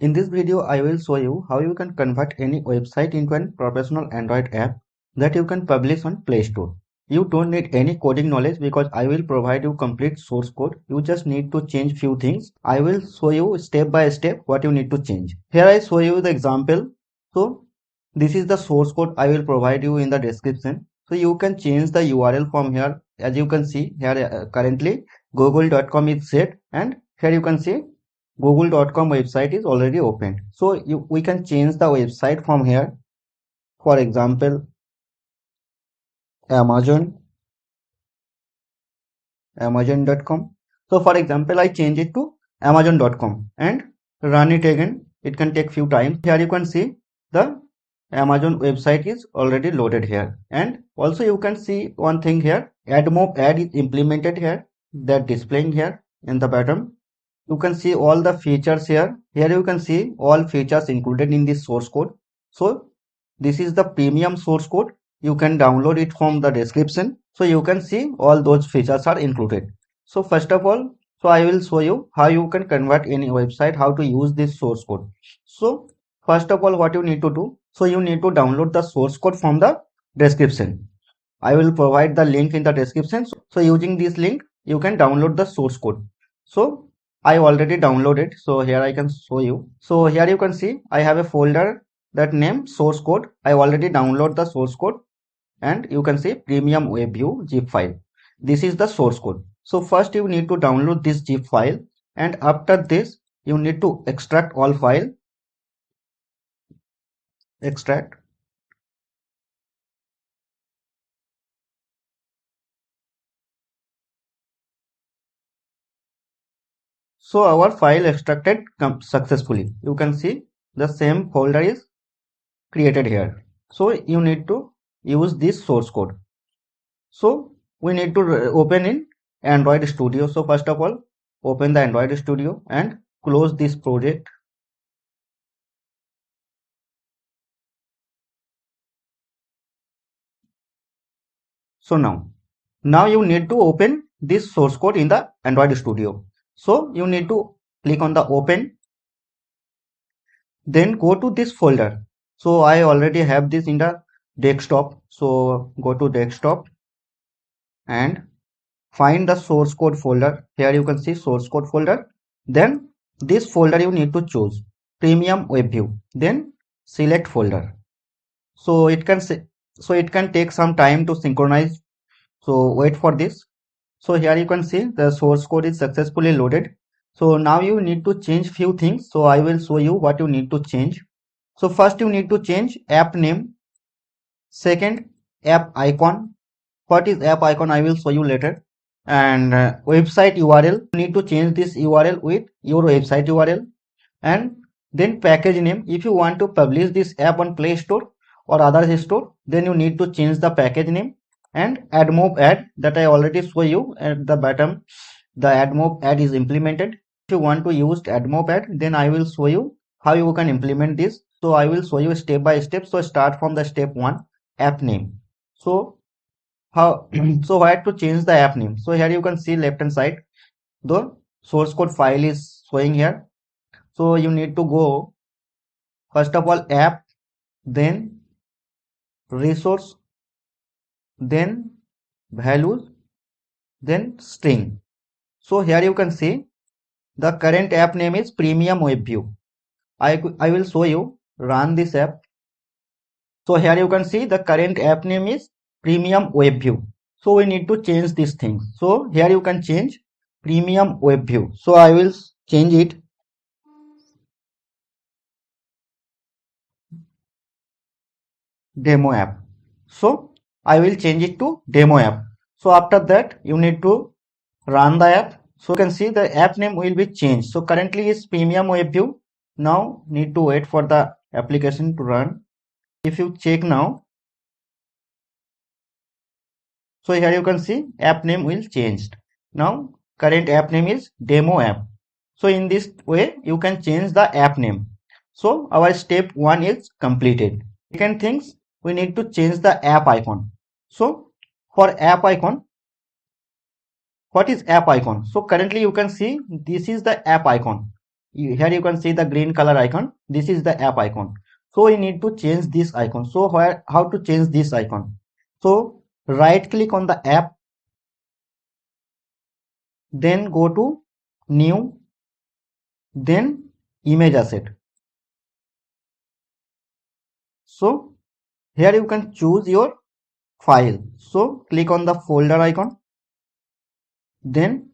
In this video, I will show you how you can convert any website into a professional Android app that you can publish on Play Store. You don't need any coding knowledge because I will provide you complete source code. You just need to change few things. I will show you step by step what you need to change. Here I show you the example. So this is the source code I will provide you in the description. So you can change the URL from here. As you can see here currently google.com is set, and here you can see google.com website is already opened. So we can change the website from here. For example, amazon.com. So for example, I change it to amazon.com and run it again. It can take few times. Here you can see the Amazon website is already loaded here. And also you can see one thing here, AdMob ad is implemented here, that displaying here in the bottom. You can see all the features here. Here you can see all features included in this source code. So this is the premium source code. You can download it from the description. So you can see all those features are included. So first of all, so I will show you how you can convert any website, how to use this source code. So first of all, what you need to do, so you need to download the source code from the description. I will provide the link in the description. So using this link, you can download the source code. So I already downloaded. So here I can show you. So here you can see I have a folder that name source code. I already download the source code, and you can see premium WebView zip file. This is the source code. So first you need to download this zip file, and after this you need to extract all file. Extract. So our file extracted successfully. You can see the same folder is created here. So you need to use this source code. So we need to open in Android Studio. So first of all, open the Android Studio and close this project. So now you need to open this source code in the Android Studio. So you need to click on the open, then go to this folder. So I already have this in the desktop. So go to desktop and find the source code folder. Here you can see source code folder. Then this folder you need to choose premium WebView. Then select folder. So it can take some time to synchronize. So wait for this. So here you can see the source code is successfully loaded. So now you need to change few things. So I will show you what you need to change. So first you need to change app name. Second, app icon. What is app icon? I will show you later. And website URL. You need to change this URL with your website URL. And then package name. If you want to publish this app on Play Store or other store, then you need to change the package name. And AdMob ad that I already show you at the bottom, the AdMob ad is implemented. If you want to use AdMob ad, then I will show you how you can implement this. So I will show you step by step. So start from the step 1, app name. So how so where to change the app name? So here you can see left hand side the source code file is showing here. So you need to go first of all app, then resource, then values, then string. So here you can see the current app name is Premium WebView. I will show you, run this app. So here you can see the current app name is Premium WebView. So we need to change this thing. So here you can change Premium WebView. So I will change it. Demo app. So I will change it to demo app. So after that you need to run the app. So you can see the app name will be changed. So currently is Premium WebView. Now need to wait for the application to run. If you check now, so here you can see app name will changed. Now current app name is demo app. So in this way you can change the app name. So our step 1 is completed. Second things, we need to change the app icon. So for app icon, what is app icon? So currently you can see this is the app icon. here you can see the green color icon. This is the app icon. So we need to change this icon. So how to change this icon? So right click on the app, then go to new, then image asset. So here you can choose your file. So click on the folder icon, then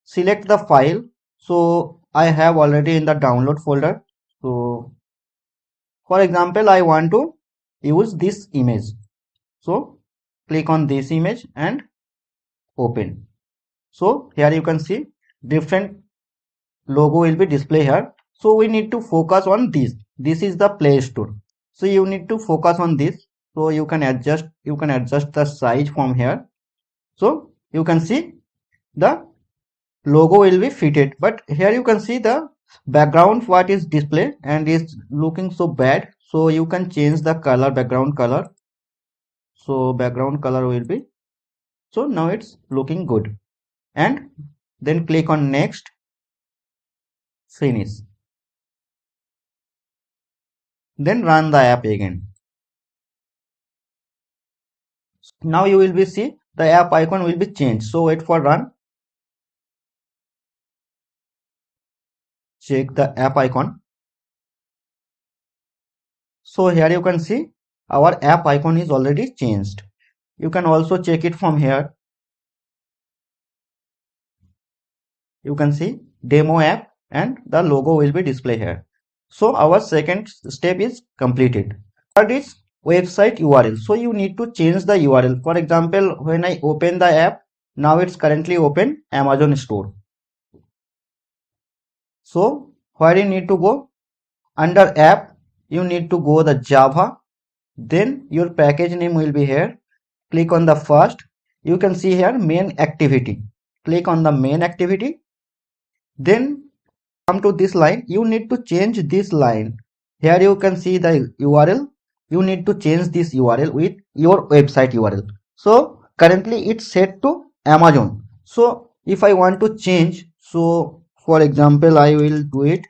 select the file. So I have already in the download folder. So for example, I want to use this image. So click on this image and open. So here you can see different logo will be displayed here. So we need to focus on this. This is the Play Store. So you need to focus on this. So you can adjust the size from here. So you can see the logo will be fitted, but here you can see the background what is displayed and is looking so bad. So you can change the color, background color. So background color will be, so now it's looking good, and then click on next, finish, then run the app again. Now you will be see the app icon will be changed. So wait for run, check the app icon. So here you can see our app icon is already changed. You can also check it from here. You can see demo app and the logo will be displayed here. So our second step is completed. Third is website URL. So you need to change the URL. For example, when I open the app, now it's currently open Amazon store. So where you need to go, under app you need to go the Java, then your package name will be here. Click on the first, you can see here main activity. Click on the main activity, then come to this line. You need to change this line. Here you can see the URL. You need to change this URL with your website URL. So currently it's set to Amazon. So if I want to change, so for example I will do it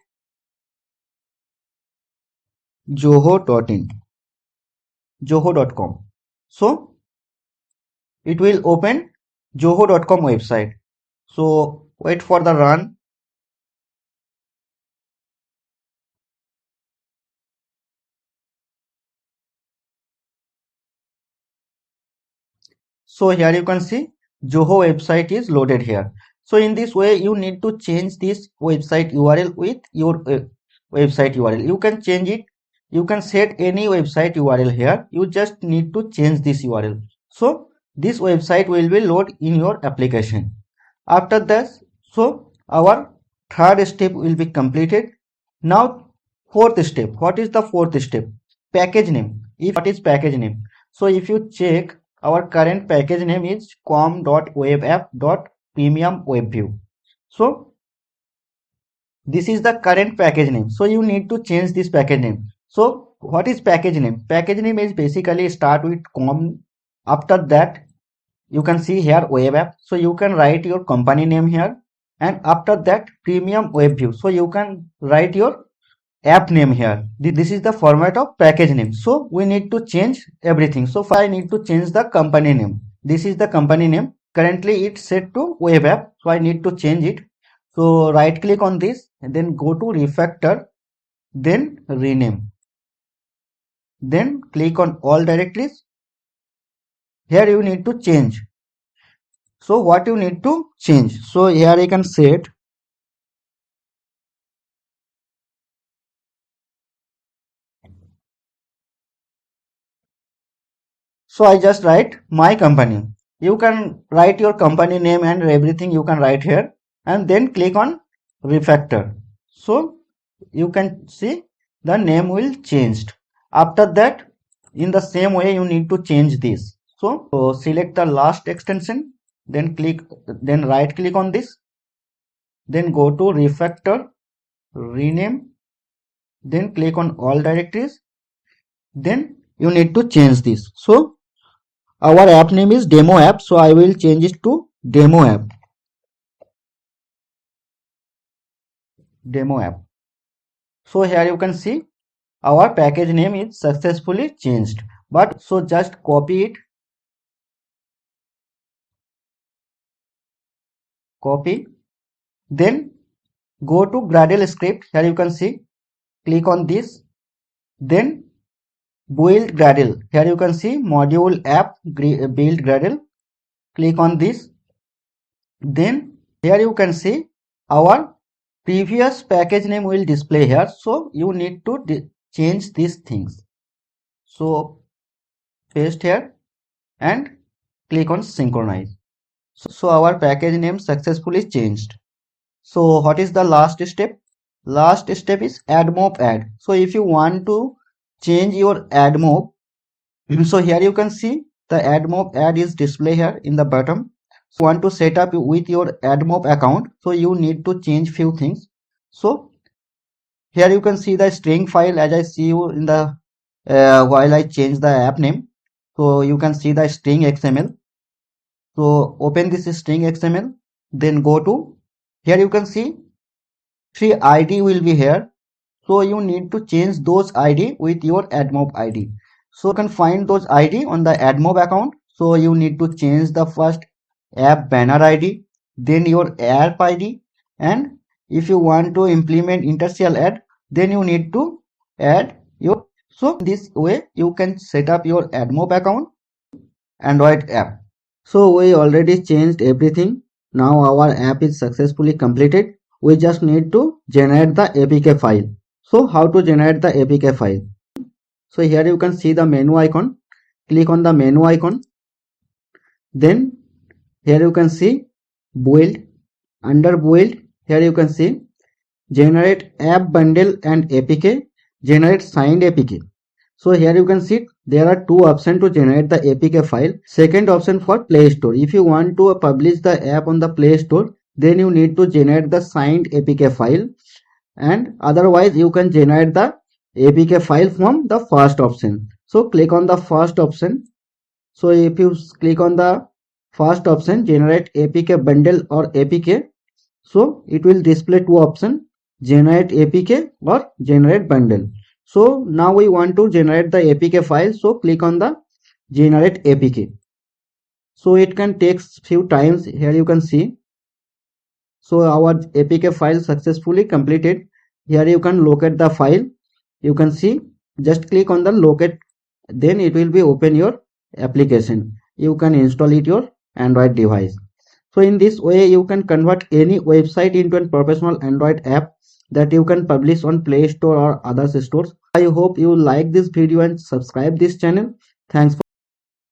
joho.in, joho.com. So it will open joho.com website. So wait for the run. So here you can see Joho website is loaded here. So in this way you need to change this website URL with your website URL. You can change it. You can set any website URL here. You just need to change this URL. So this website will be loaded in your application. After that, so our third step will be completed. Now fourth step. What is the fourth step? Package name. If what is package name? So if you check, our current package name is com.webapp.premiumwebview. So this is the current package name. So you need to change this package name. So what is package name? Package name is basically start with com. After that you can see here web app. So you can write your company name here, and after that premium web view. So you can write your app name here. This is the format of package name. So we need to change everything. So first I need to change the company name. This is the company name. Currently it's set to web app. So I need to change it. So right click on this and then go to refactor, then rename. Then click on all directories. Here you need to change. So what you need to change? So here I can set. So I just write my company. You can write your company name and everything you can write here, and then click on refactor. So you can see the name will changed. After that, in the same way you need to change this. So select the last extension, then right click on this, then go to refactor, rename, then click on all directories, then you need to change this. So our app name is demo app, so I will change it to demo app. demo app. So here you can see our package name is successfully changed. But so just copy it, copy, then go to Gradle script. Here you can see, click on this, then build Gradle. Here you can see module app build Gradle. Click on this. Then here you can see our previous package name will display here. So you need to change these things. So paste here and click on synchronize. So our package name successfully changed. So what is the last step? Last step is add mob add. So if you want to change your add mob, so here you can see the add mob add is display here in the bottom. So want to set up with your add mob account, so you need to change few things. So here you can see the string file as I see you in the while I change the app name. So you can see the string XML. So open this string XML, then go to here you can see 3 ID will be here. So you need to change those ID with your AdMob ID. So you can find those ID on the AdMob account. So you need to change the first app banner ID, then your app ID, and if you want to implement interstitial ad, then you need to add your. So this way you can set up your AdMob account Android app. So we already changed everything. Now our app is successfully completed. We just need to generate the APK file. So how to generate the APK file? So here you can see the menu icon. Click on the menu icon. Then here you can see build. Under build, here you can see generate app bundle and APK. Generate signed APK. So here you can see there are two options to generate the APK file. Second option for Play Store. If you want to publish the app on the Play Store, then you need to generate the signed APK file, and otherwise you can generate the APK file from the first option. So click on the first option. So if you click on the first option, generate APK bundle or APK, so it will display two options, generate APK or generate bundle. So now we want to generate the APK file. So click on the generate APK. So it can take few times. Here you can see. So our APK file successfully completed. Here you can locate the file. You can see, just click on the locate, then it will be open your application. You can install it your Android device. So in this way you can convert any website into a professional Android app that you can publish on Play Store or other stores. I hope you like this video and subscribe this channel. Thanks for